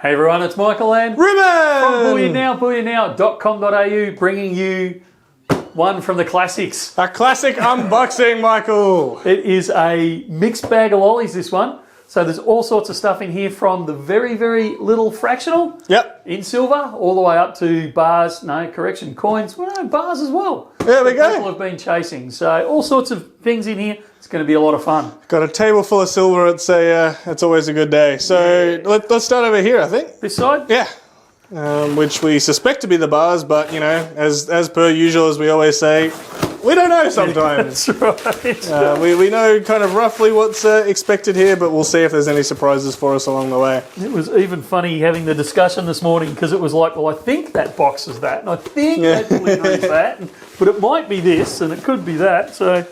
Hey everyone, it's Michael and Ruben! from Bullion Now, bullionnow.com.au, bringing you one from the classics. A classic unboxing, Michael. It is a mixed bag of lollies, this one. So there's all sorts of stuff in here from the very, very little fractional in silver all the way up to bars, coins, bars as well. There we go. People have been chasing. So all sorts of things in here. It's going to be a lot of fun. Got a table full of silver. It's always a good day. So let's start over here, I think. This side? Yeah. Which we suspect to be the bars, but, you know, as per usual, as we always say, we don't know sometimes. That's right. We know kind of roughly what's expected here, but we'll see if there's any surprises for us along the way. It was even funny having the discussion this morning because it was like, well, I think that box is that, and I think that delivery is that, but it might be this, and it could be that, so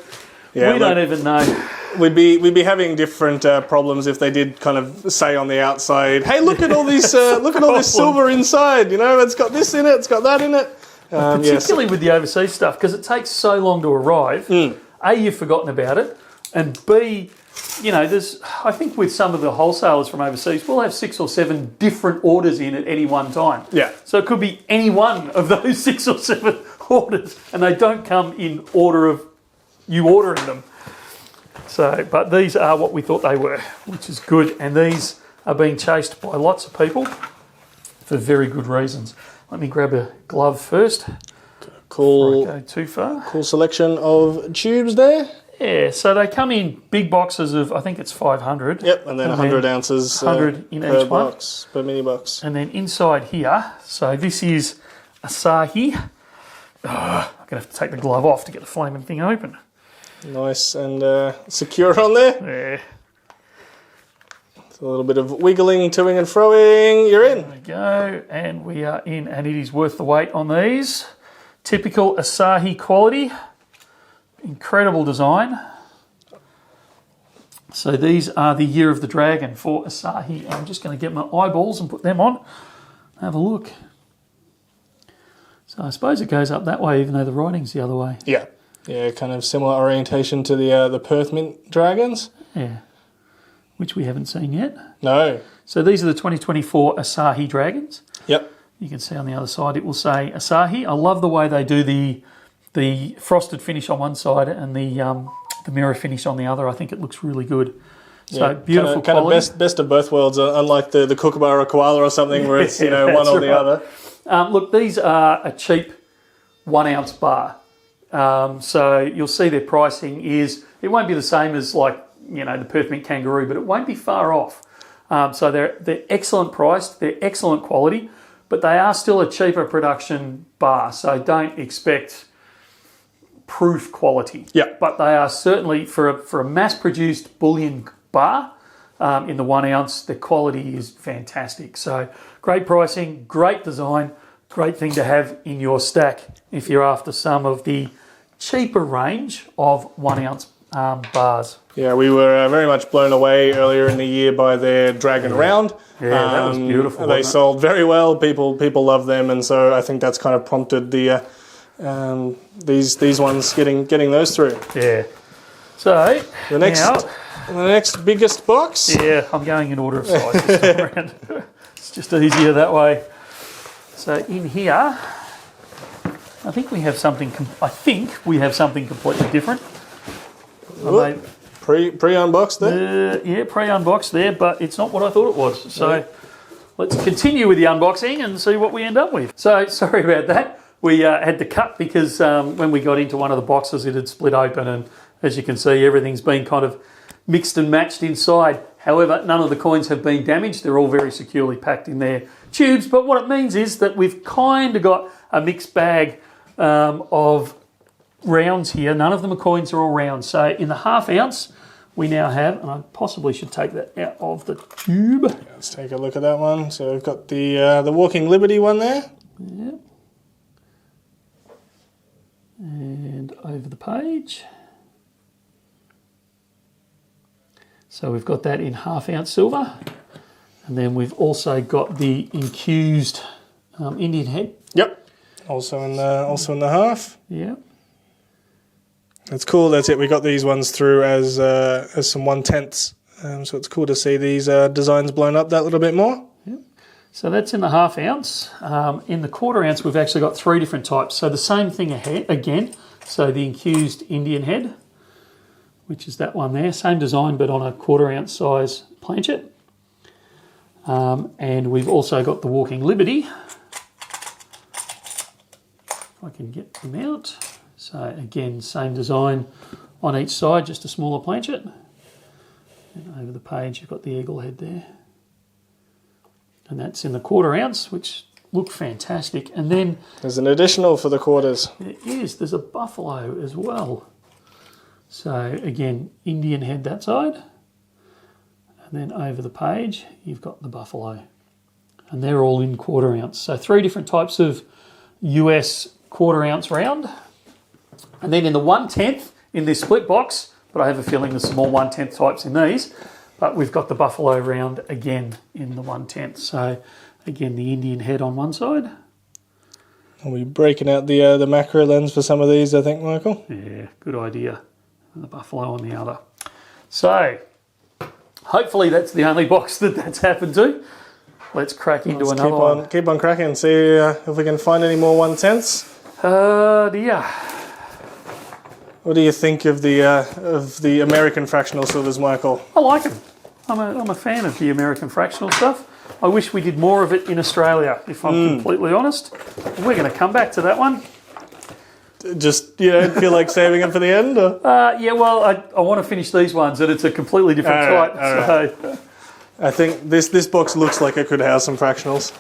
we don't even know. We'd be having different problems if they did kind of say on the outside, "Hey, look at all these, look at all this silver inside. You know, it's got this in it, it's got that in it." Particularly with the overseas stuff, because it takes so long to arrive. A, you've forgotten about it, and B, you know, I think with some of the wholesalers from overseas, we'll have 6 or 7 different orders in at any one time. Yeah. So it could be any one of those 6 or 7 orders, and they don't come in order of you ordering them. So, but these are what we thought they were, which is good, and these are being chased by lots of people for very good reasons. Let me grab a glove first. Cool. Before I go too far. Cool selection of tubes there. Yeah, so they come in big boxes of, I think it's 500. Yep, and then 100 ounces 100 in per each box, per mini box. And then inside here, so this is Asahi. I'm going to have to take the glove off to get the flaming thing open. Nice and secure on there. Yeah. A little bit of wiggling, toing and froing. You're in. There we go, and we are in, and it is worth the wait on these. Typical Asahi quality. Incredible design. So these are the Year of the Dragon for Asahi. I'm just going to get my eyeballs and put them on. Have a look. So I suppose it goes up that way, even though the writing's the other way. Yeah. Yeah, kind of similar orientation to the Perth Mint Dragons. Yeah. Which we haven't seen yet. No. So these are the 2024 Asahi Dragons. Yep. You can see on the other side it will say Asahi. I love the way they do the frosted finish on one side and the mirror finish on the other. I think it looks really good. So beautiful kind of quality. best of both worlds, unlike the Kookaburra koala or something where it's one or the other. Look, these are a cheap 1 ounce bar. So you'll see their pricing is, it won't be the same as like, you know, the Perth Mint Kangaroo, but it won't be far off. So they're excellent priced, they're excellent quality, but they are still a cheaper production bar. So don't expect proof quality. Yeah. But they are certainly, for a mass-produced bullion bar, in the 1 ounce, the quality is fantastic. So great pricing, great design, great thing to have in your stack if you're after some of the cheaper range of 1 ounce bars. Yeah, we were very much blown away earlier in the year by their Dragon Round. Yeah, that was beautiful. They sold very well. People love them, and so I think that's kind of prompted the these ones getting those through. Yeah. So the next biggest box. Yeah, I'm going in order of size this time around. It's just easier that way. So in here, I think we have something completely different. Pre-unboxed there? Yeah, pre-unboxed there, but it's not what I thought it was. So let's continue with the unboxing and see what we end up with. So sorry about that. We had to cut because when we got into one of the boxes, it had split open, and as you can see, everything's been kind of mixed and matched inside. However, none of the coins have been damaged. They're all very securely packed in their tubes, but what it means is that we've kind of got a mixed bag of rounds here. None of them are coins, they're all rounds. So in the ½ ounce, we now have, and I possibly should take that out of the tube. Let's take a look at that one. So we've got the Walking Liberty one there. Yep. And over the page. So we've got that in ½ ounce silver. And then we've also got the infused Indian head. Yep. Also in the half. Yeah. That's cool. That's it. We got these ones through as some 1/10ths. So it's cool to see these designs blown up that little bit more. Yep. So that's in the ½ ounce. In the ½ ounce, we've actually got 3 different types. So the same thing again. So the infused Indian head, which is that one there. Same design, but on a ½ ounce size planchet. And we've also got the Walking Liberty. If I can get them out. So again, same design on each side, just a smaller planchet. And over the page, you've got the eagle head there. And that's in the ½ ounce, which look fantastic. And then there's an additional for the quarters. There is. There's a buffalo as well. So again, Indian head that side. And then over the page, you've got the buffalo. And they're all in ½ ounce. So 3 different types of US ½ ounce round. And then in the 1/10 in this split box, but I have a feeling there's some more 1/10 types in these. But we've got the buffalo round again in the 1/10. So again, the Indian head on one side. Are we breaking out the macro lens for some of these, I think, Michael? Yeah, good idea. And the buffalo on the other. So hopefully that's the only box that's happened to. Let's crack into another one. Keep on cracking and see if we can find any more 1/10s. Dear. What do you think of the American fractional silvers, Michael? I like them. I'm a fan of the American fractional stuff. I wish we did more of it in Australia, if I'm completely honest. We're going to come back to that one. Just, you don't feel like saving it for the end? Or? Yeah, well, I want to finish these ones, and it's a completely different type. Right. So. I think this box looks like it could house some fractionals.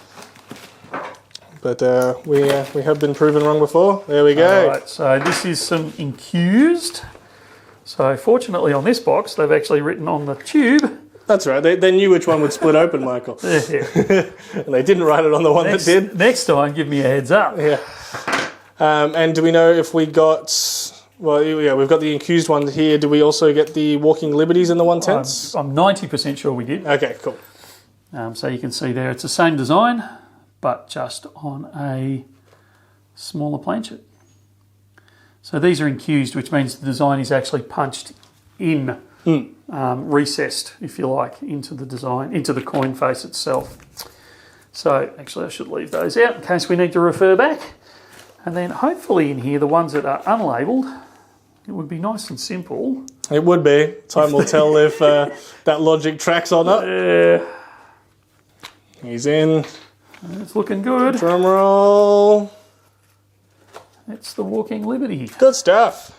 But we have been proven wrong before. There we go. All right, so this is some infused. So fortunately on this box, they've actually written on the tube. That's right. They knew which one would split open, Michael. Yeah. And they didn't write it on the one that did. Next time, give me a heads up. Yeah. And do we know if we got... Well, yeah, we've got the infused one here. Do we also get the Walking Liberties in the 1/10s? I'm 90% sure we did. Okay, cool. So you can see there, it's the same design, but just on a smaller planchet. So these are infused, which means the design is actually punched in, recessed, if you like, into the design, into the coin face itself. So actually I should leave those out in case we need to refer back. And then hopefully in here, the ones that are unlabelled, it would be nice and simple. It would be. Time will tell if that logic tracks or not. Yeah. He's in. It's looking good. Drum roll. It's the Walking Liberty. Good stuff.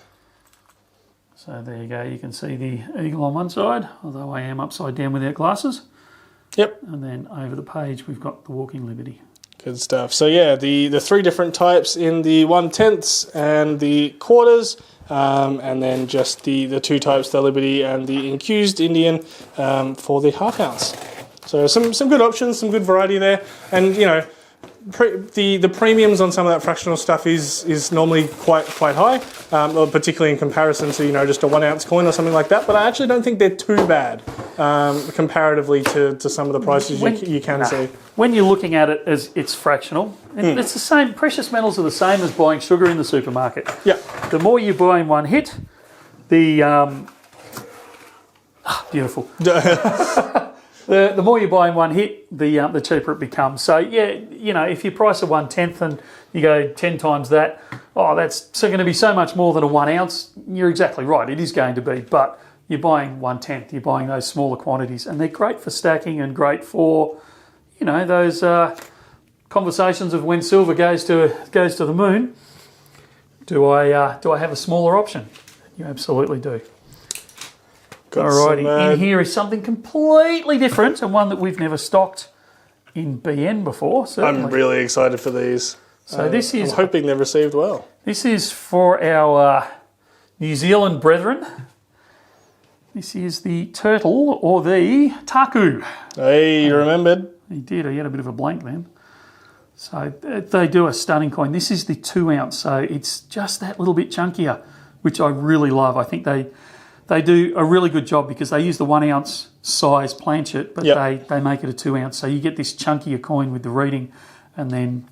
So there you go. You can see the eagle on one side, although I am upside down without glasses. Yep. And then over the page, we've got the Walking Liberty. Good stuff. So yeah, the 3 different types in the 1/10s and the quarters, and then just the 2 types, the Liberty and the infused Indian, for the ½ ounce. So some good options, some good variety there, and you know, the premiums on some of that fractional stuff is normally quite high, particularly in comparison to just a 1 ounce coin or something like that. But I actually don't think they're too bad comparatively to some of the prices you can see. When you're looking at it as it's fractional, it's the same. Precious metals are the same as buying sugar in the supermarket. Yeah. The more you buy in one hit, the beautiful. The more you buy in one hit, the cheaper it becomes. So yeah, if you price a 1/10 and you go 10 times that, that's going to be so much more than a 1 ounce. You're exactly right. It is going to be, but you're buying 1/10. You're buying those smaller quantities, and they're great for stacking and great for, those conversations of when silver goes to the moon. Do I have a smaller option? You absolutely do. Alrighty, in here is something completely different and one that we've never stocked in BN before. Certainly. I'm really excited for these. So this is... I'm hoping they're received well. This is for our New Zealand brethren. This is the turtle, or the taku. Hey, you remembered? He did. He had a bit of a blank then. So they do a stunning coin. This is the 2 ounce, so it's just that little bit chunkier, which I really love. I think they do a really good job because they use the 1 ounce size planchet, but they make it a 2 ounce. So you get this chunkier coin with the reading, and then...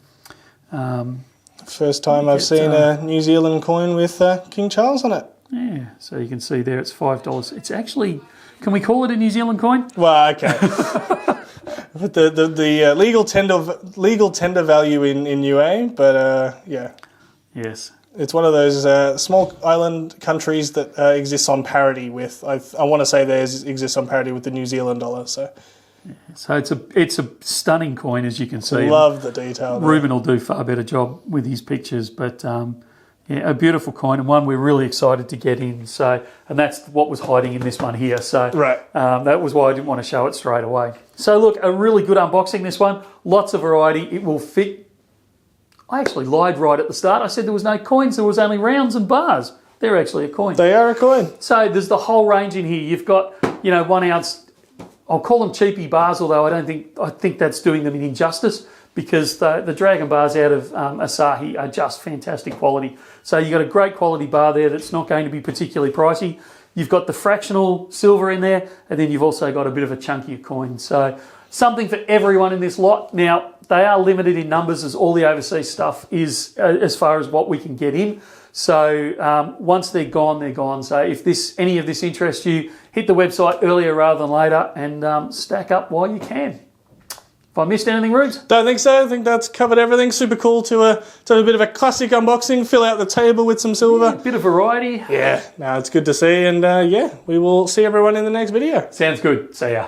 First time I've seen a New Zealand coin with King Charles on it. Yeah, so you can see there it's $5. It's actually... Can we call it a New Zealand coin? Well, okay. But the legal tender value in UA, but yeah. Yes. It's one of those small island countries that exists on parity with. I want to say theirs exists on parity with the New Zealand dollar. So it's a stunning coin, as you can see. Love the detail. Ruben will do far better job with his pictures, but yeah, a beautiful coin and one we're really excited to get in. So, and that's what was hiding in this one here. So right. That was why I didn't want to show it straight away. So look, a really good unboxing. This one, lots of variety. It will fit. I actually lied right at the start. I said there was no coins. There was only rounds and bars. They're actually a coin. They are a coin. So there's the whole range in here. You've got 1 ounce. I'll call them cheapy bars, although I think that's doing them an injustice because the Dragon bars out of Asahi are just fantastic quality. So you've got a great quality bar there that's not going to be particularly pricey. You've got the fractional silver in there, and then you've also got a bit of a chunkier coin. So something for everyone in this lot. Now, they are limited in numbers as all the overseas stuff is as far as what we can get in. So once they're gone, they're gone. So if any of this interests you, hit the website earlier rather than later and stack up while you can. If I missed anything, Rubes? Don't think so. I think that's covered everything. Super cool to have a bit of a classic unboxing, fill out the table with some silver. Yeah, a bit of variety. Yeah, no, it's good to see. And yeah, we will see everyone in the next video. Sounds good. See ya.